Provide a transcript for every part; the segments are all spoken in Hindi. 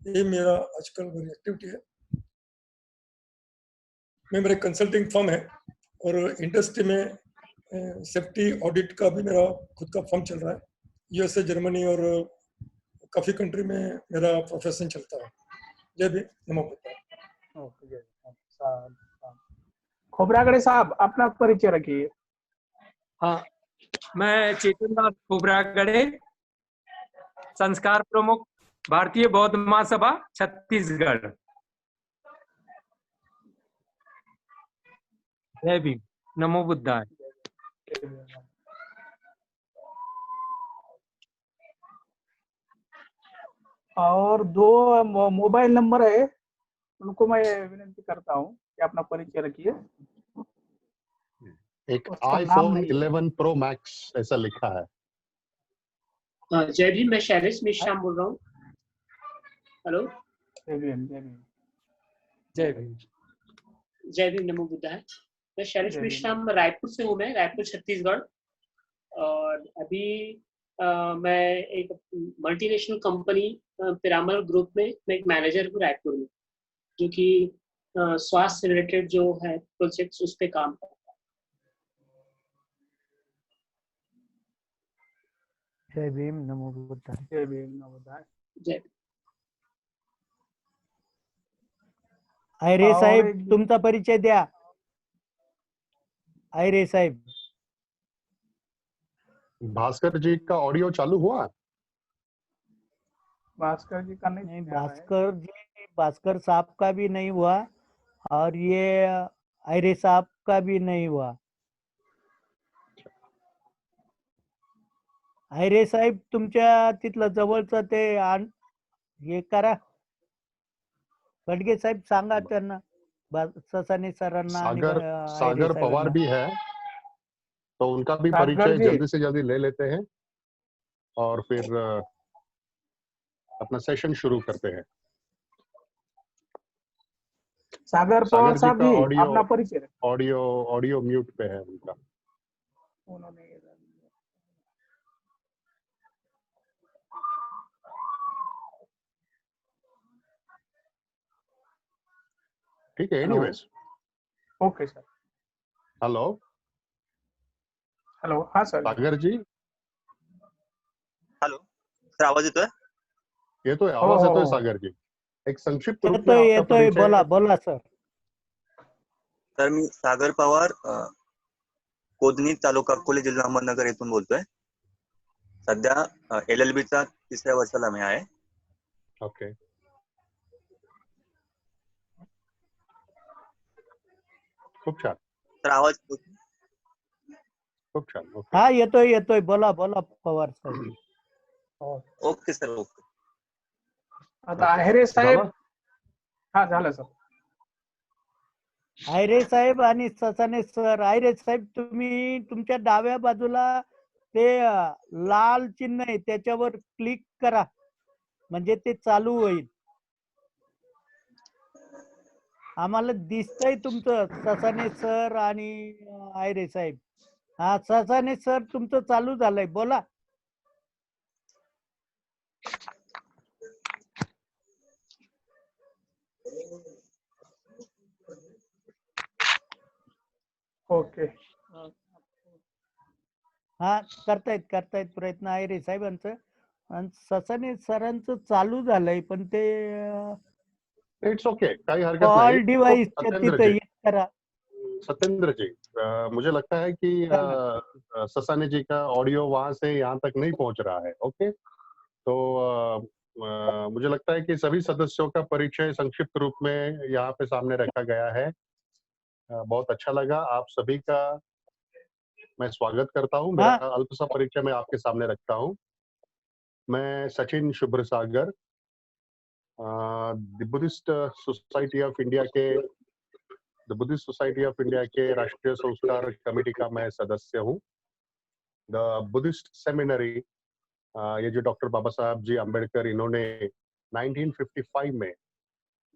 ये मेरा आजकल मेरी एक्टिविटी है। मैं मेरा कंसल्टिंग फर्म है और इंडस्ट्री में सेफ्टी ऑडिट का भी मेरा खुद का फर्म चल रहा है। यूएसए, जर्मनी और काफी कंट्री में मेरा प्रोफेशन चलता है। जय भी नमो बुद्धाय। ओके, जय साहब। खोबरागड़े साहब, अपना परिचय रखिए। हाँ, मैं चेतन दास खोबरागड़े, संस्कार प्रमुख, भारतीय बौद्ध महासभा छत्तीसगढ़। जय भीम, नमो बुद्धाय। और दो मोबाइल नंबर है, उनको मैं विनती करता हूँ कि अपना परिचय रखिए। एक iPhone 11 Pro Max ऐसा लिखा है। जय भीम, मैं शैलेश मिश्राम बोल रहा हूँ। हेलो, जय भीम, जय भीम, जय भीम, जय भीम, नमो बुद्धाय। मैं शैलेश मिश्राम, रायपुर से हूँ। मैं रायपुर छत्तीसगढ़। और अभी मैं एक मल्टीनेशनल कंपनी पिरामल ग्रुप में मैं एक मैनेजर हूँ रायपुर में, जो कि स्वास्थ्य से रिलेटेड जो है प्रोजेक्ट्स उस पे काम करता है। जय भीम, नमो बुद्धाय। जय भीम, नमो बुद्धाय। जय। आयरे साहेब, तुमचा परिचय द्या। आयरे साहेब। भास्कर जी का ऑडियो चालू हुआ? भास्कर जी का नहीं, भास्कर साहब का भी नहीं हुआ और ये आयरे साहब का भी नहीं हुआ। आयरे साहेब, तुमच्या तिथलं जवळचं ते हे करा, गडगे साहेब सांगा त्यांना, ससाने सरांना। सागर पवार भी है, तो उनका भी परिचय जल्दी से जल्दी ले लेते हैं और फिर अपना सेशन शुरू करते हैं। सागर पवार साहब भी अपना परिचय। ऑडियो म्यूट पे है उनका। उन्होंने ठीक है, anyways. Okay sir. Hello hello, हाँ सर। सागर जी। हेलो सर, आवाज येतोय? येतोय, आवाज येतोय सागर जी। एक संक्षिप्त रूप में आपका परिचय। बोला बोला सर। सर, मी सागर पवार, कोदनी तालुका अकोले जिल्हा अहमदनगर येथून बोलतोय। सध्या LLB चा 3ऱ्या वर्षाला मी आहे। ओके, खूप छान सर, आवाज खूप छान। हा, येतोय, बोला बोला पवार साहेब। Okay sir, okay. आता आहेरे साहेब, हा झालं सर। आयरे साहेब आणि ससाने सर, आयरे साहेब तुम्ही तुमच्या डाव्या बाजूला ते लाल चिन्ह आहे त्याच्यावर क्लिक करा, म्हणजे ते चालू होईल। आम्हाला दिसतंय तुमचं ससाने सर आणि आयरे साहेब। हा, ससाने सर तुमचं चालू झालंय, बोला। ओके, हा, करतायत प्रयत्न आयरे साहेबांचं आणि ससाने सरांचं चालू झालंय, पण ते इट्स ओके, काही हरकत ऑल नहीं। डिवाइस तिथे ये करा। सत्येंद्र जी, मुझे लगता है कि ससाने जी का ऑडियो वहां से यहाँ तक नहीं पहुंच रहा है। ओके, तो मुझे लगता है कि सभी सदस्यों का परिचय संक्षिप्त रूप में यहाँ पे सामने रखा गया है। बहुत अच्छा लगा। आप सभी का मैं स्वागत करता हूँ। मेरा अल्प सा परिचय मैं आपके सामने रखता हूँ। मैं Sachin Shubhra Sagar, the Buddhist Society of India के राष्ट्रीय संस्कार कमेटी का मैं सदस्य हूँ। द बुद्धिस्ट सेमिनरी, ये जो डॉक्टर बाबा साहब जी अम्बेडकर इन्होंने 1955 में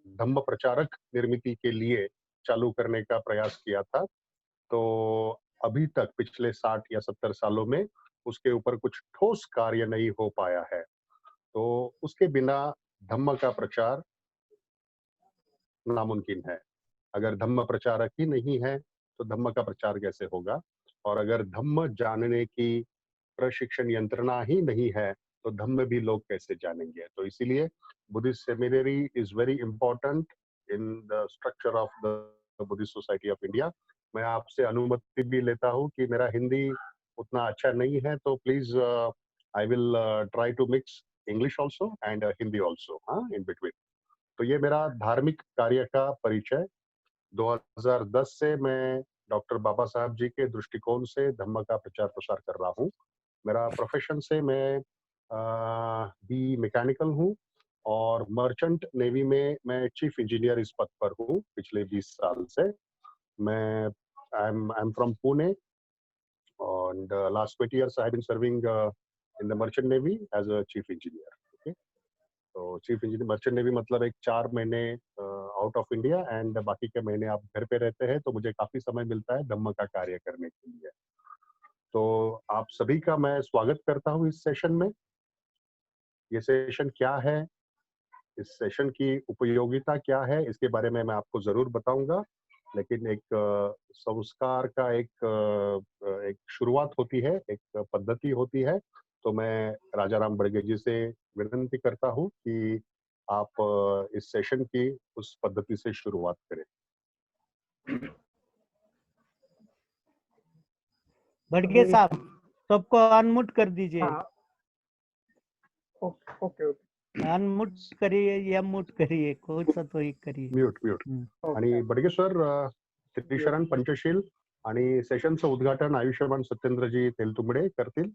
धम्म प्रचारक निर्मिति के लिए चालू करने का प्रयास किया था, तो अभी तक पिछले 60 या 70 सालों में उसके ऊपर कुछ ठोस कार्य नहीं हो पाया है। तो उसके बिना धम्म का प्रचार नामुमकिन है। अगर धम्म प्रचारक ही नहीं है तो धम्म का प्रचार कैसे होगा? और अगर धम्म जानने की प्रशिक्षण यंत्रणा ही नहीं है तो धम्म भी लोग कैसे जानेंगे? तो इसीलिए Buddhist seminary is very important in the structure of the Buddhist Society of India. मैं आपसे अनुमति भी लेता हूँ कि मेरा हिंदी उतना अच्छा नहीं है, तो please I will try to mix English also and Hindi also, हाँ, इन बिटवीन। तो ये मेरा धार्मिक कार्य का परिचय। 2010 से मैं डॉक्टर बाबा साहब जी के दृष्टिकोण से धम्म का प्रचार प्रसार कर रहा हूँ। मेरा प्रोफेशन से मैं बी मैकेनिकल हूँ और मर्चेंट नेवी में मैं चीफ इंजीनियर इस पद पर हूँ पिछले 20 साल से। मैं I am from Pune and last 20 years I have been serving in the merchant navy as a chief engineer. Okay, तो चीफ इंजीनियर मर्चेंट नेवी मतलब एक 4 महीने आउट ऑफ इंडिया एंड बाकी के महीने आप घर पे रहते हैं, तो मुझे काफी समय मिलता है धम्म का कार्य करने के लिए। तो आप सभी का मैं स्वागत करता हूँ इस सेशन में। ये सेशन क्या है, इस सेशन की उपयोगिता क्या है, इसके बारे में मैं आपको जरूर बताऊंगा, लेकिन एक संस्कार का एक शुरुआत होती है, एक पद्धति होती है। तो मैं राजा राम बड़गे जी से विनती करता हूँ कि आप इस सेशन की उस पद्धति से शुरुआत करें। बड़गे साहब सबको अनम्यूट कर दीजिए। हाँ, ओके ओके ओके, अनम्यूट करिए या म्यूट करिए, कोई सा तो एक करिए। Mute mute. आणि बडगे सर त्रिशरण पंचशील आणि सेशनचं उद्घाटन आयुष्यमान सत्येंद्रजी तेलतुंबडे करतील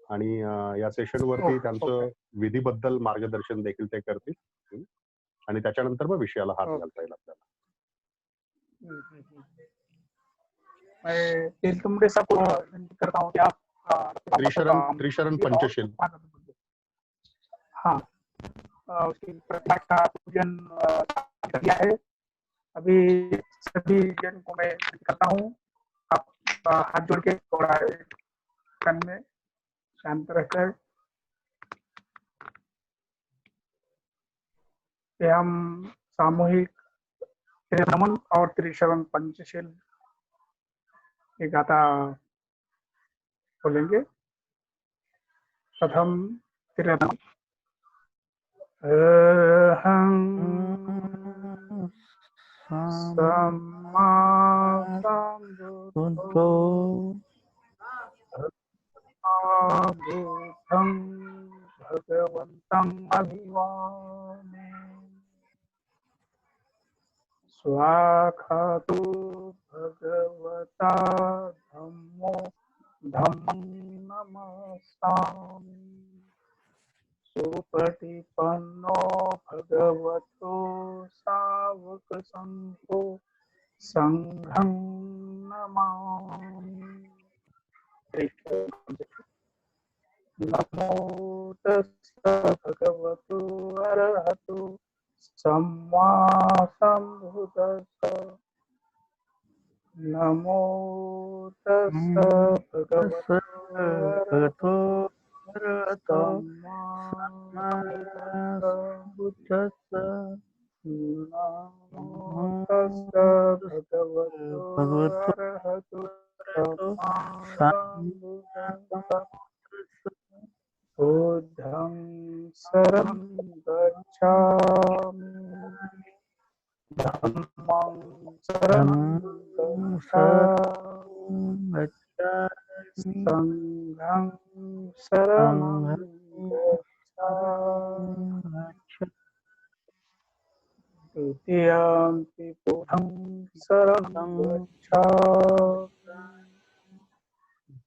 आणि या सेशन वरती त्यांचं विधीबद्दल मार्गदर्शन देखील ते करतील आणि त्याच्यानंतर मग विषयाला हात घालता येईल आपल्याला। मैं तेलतुंबड़े साहब को विनती करता हूँ कि आप त्रिशरण पंचशील, हाँ, उसकी प्रतिमा का पूजन कर दिया है। अभी सभी जन को मैं विनती करता हूँ, आप हाथ जोड़ के थोड़ा क्षण में शांत रहकर हम सामूहिक नमन और त्रिशरण पंचशील की गाथा बोलेंगे। प्रथम त्रिनमन। अहं सम्मा सम्बुद्धो भूतं भगवन्तं अभिवामे स्वाखातो भगवता धम्मो धम्मं नमस्सामि सुपटिपन्नो भगवतो सावक संघो संघं नमामि। नमो तस्स भगवतो अरहतो सम्मा सम्बुद्दस्स। नमो तस्स भगवतो अरहतो सम्मा सम्बुद्दस्स। नमो तस्स भगवतो अरहतो सम्मा सम्बुद्दस्स। बुद्धं शरणं गच्छामि धम्मं शरणं गच्छामि संघं शरणं गच्छामि द्वितीयंपि बुद्धं शरणं गच्छामि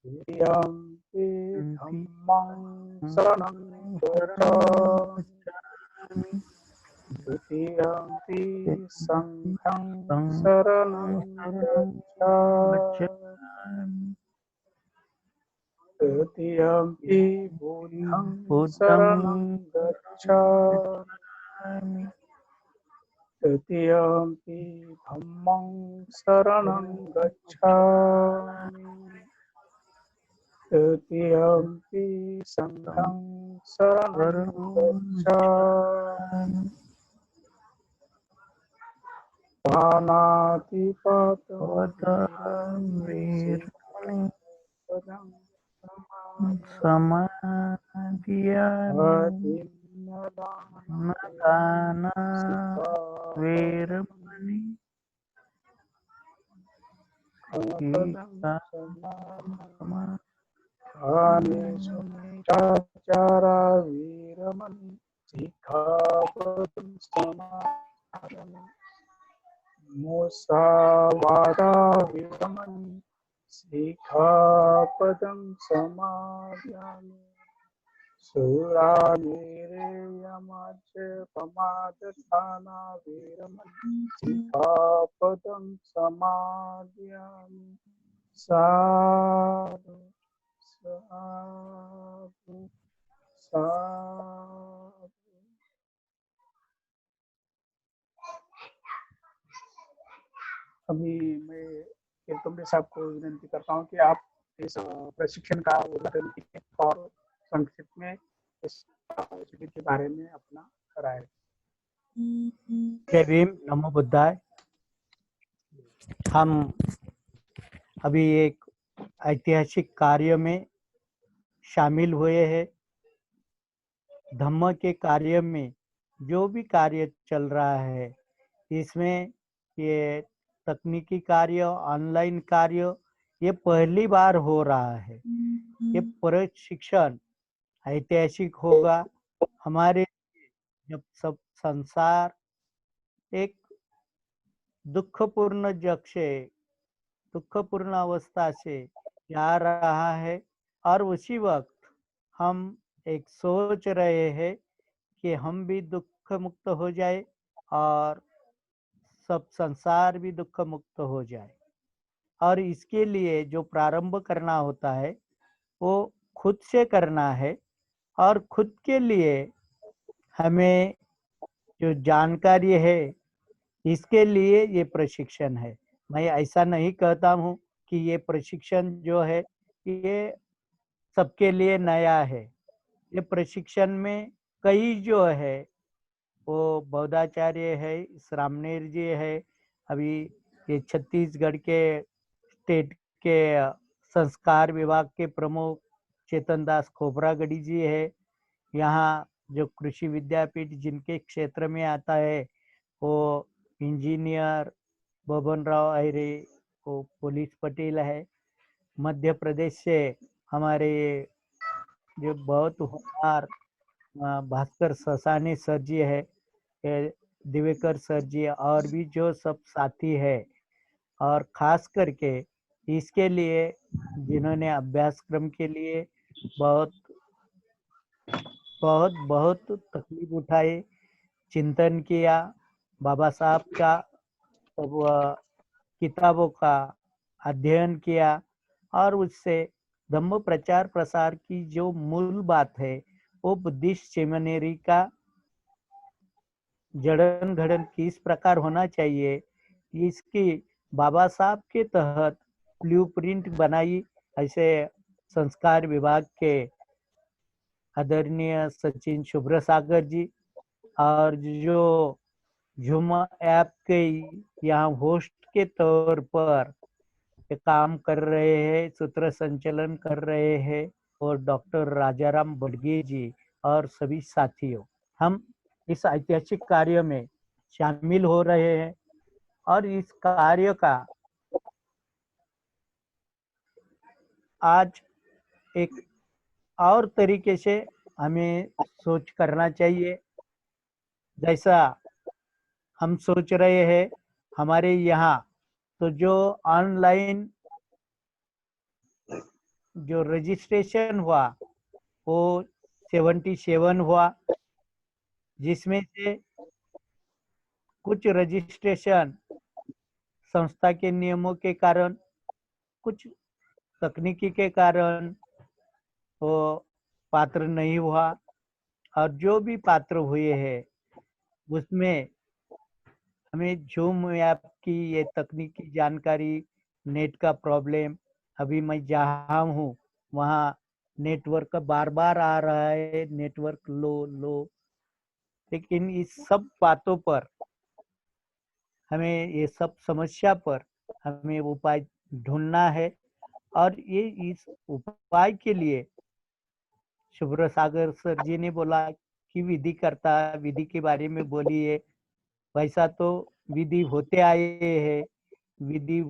द्वितीयंपि धम्मं शरणं गच्छामि द्वितीयंपि संघं शरणं गच्छामि तृतीयंपि बुद्धं शरणं गच्छामि तृतीयंपि धम्मं शरणं गच्छामि तृतीयंपि संघं शरणं गच्छामि पानातिपात वीरमणि पदं समाधियामि दान वीरमणि चारा वीरमणि सिक्खापदं समादयामि मुसावादा वीरमणि सिक्खापदं समादयामि सुरामेरयमज्जपमादधाना वीरमणि सिक्खापदं समादयामि साधु साधु साधु। अभी मैं केतुम्बे साहब को विनती करता हूँ कि आप इस प्रशिक्षण का उद्घाटन कीजिए और संक्षिप्त में इस शिविर के बारे में अपना राय। जय भीम, नमो बुद्धाय। हम अभी एक ऐतिहासिक कार्य में शामिल हुए हैं। धम्म के कार्य में जो भी कार्य चल रहा है, इसमें ये तकनीकी कार्य, ऑनलाइन कार्य, ये पहली बार हो रहा है। ये प्रशिक्षण ऐतिहासिक होगा हमारे, जब सब संसार एक दुखपूर्ण जग से, दुखपूर्ण अवस्था से जा रहा है, और उसी वक्त हम एक सोच रहे हैं कि हम भी दुख मुक्त हो जाए और सब संसार भी दुख मुक्त हो जाए। और इसके लिए जो प्रारंभ करना होता है वो खुद से करना है, और खुद के लिए हमें जो जानकारी है इसके लिए ये प्रशिक्षण है। मैं ऐसा नहीं कहता हूँ कि ये प्रशिक्षण जो है ये सबके लिए नया है। ये प्रशिक्षण में कई जो है वो बौद्धाचार्य है, रामनेर जी है, अभी ये छत्तीसगढ़ के स्टेट के संस्कार विभाग के प्रमुख चेतन दास खोबरागढ़ी जी है, यहाँ जो कृषि विद्यापीठ जिनके क्षेत्र में आता है वो इंजीनियर बबन राव अहिरे, वो पुलिस पटेल है। मध्य प्रदेश से हमारे जो बहुत होनहार भास्कर ससाने सर जी है, दिवेकर सर जी, और भी जो सब साथी है। और खास करके इसके लिए जिन्होंने अभ्यासक्रम के लिए बहुत बहुत बहुत तकलीफ उठाई, चिंतन किया, बाबा साहब का सब किताबों का अध्ययन किया, और उससे धम्म प्रचार प्रसार की जो मूल बात है वो बुद्धिस्ट सेमिनरी का जड़न घड़न किस प्रकार होना चाहिए, इसकी बाबा साहब के तहत ब्लूप्रिंट बनाई। ऐसे संस्कार विभाग के आदरणीय सचिन शुभ्र सागर जी, और जो झूम ऐप के यहाँ होस्ट के तौर पर काम कर रहे हैं, सूत्र संचलन कर रहे हैं, और डॉक्टर राजाराम बडगे जी और सभी साथियों, हम इस ऐतिहासिक कार्य में शामिल हो रहे हैं। और इस कार्य का आज एक और तरीके से हमें सोच करना चाहिए। जैसा हम सोच रहे हैं हमारे यहाँ तो जो ऑनलाइन जो रजिस्ट्रेशन हुआ वो 77 हुआ, जिसमें से कुछ रजिस्ट्रेशन संस्था के नियमों के कारण, कुछ तकनीकी के कारण वो पात्र नहीं हुआ, और जो भी पात्र हुए हैं उसमें हमें झूम ऐप की ये तकनीकी जानकारी, नेट का प्रॉब्लम, अभी मैं जहाँ हूँ वहाँ नेटवर्क बार बार आ रहा है, नेटवर्क लो लो। लेकिन इस सब बातों पर हमें ये सब समस्या पर हमें उपाय ढूंढना है। और ये इस उपाय के लिए शुभ्र सागर सर जी ने बोला कि विधि करता, विधि के बारे में बोलिए। वैसा तो विधि होते आए हैं, विधि